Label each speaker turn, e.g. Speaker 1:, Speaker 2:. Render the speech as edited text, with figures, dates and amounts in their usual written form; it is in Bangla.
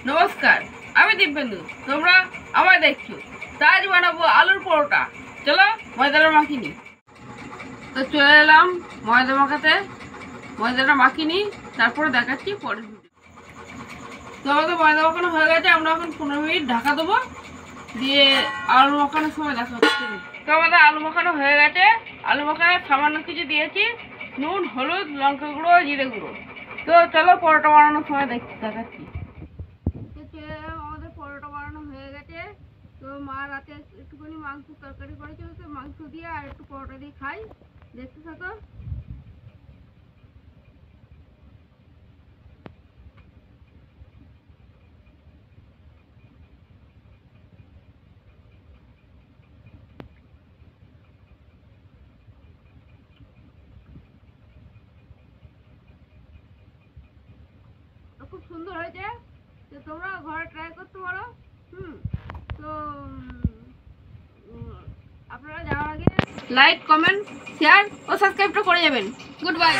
Speaker 1: নমস্কার, আমি দিব্যেন্দু। তোমরা আমায় দেখছো। আজ বানাবো আলুর পরোটা। চলো ময়দাটা মাখিয়ে নিই। তো চলে এলাম ময়দা মাখাতে। ময়দাটা মাখিয়ে নিই, তারপরে দেখাচ্ছি পরের ভিডিও। তো আমাদের ময়দা মাখানো হয়ে গেছে। আমরা এখন 15 মিনিট ঢাকা দেবো, দিয়ে আলু মাখানোর সময় দেখা হচ্ছে। তো আমাদের আলু মাখানো হয়ে গেছে। আলু মাখানোর সামান্য কিছু দিয়েছি, নুন, হলুদ, লঙ্কা গুঁড়ো, জিরে গুঁড়ো। তো চলো পরোটা বানানোর সময় দেখাচ্ছি। আমাদের পরোটা বানানো হয়ে গেছে। তো মা রাতে একটুখানি মাংস তরকারি করেছে, তো মাংস দিয়ে আর একটু পরোটা দিয়ে খাই। দেখতে থাকো। খুব সুন্দর হয়েছে। তো তোমরা ঘরে ট্রাই করতে পারো। তো আপনারা যাওয়ার আগে লাইক, কমেন্ট, শেয়ার ও সাবস্ক্রাইবটা করে যাবেন। Good bye.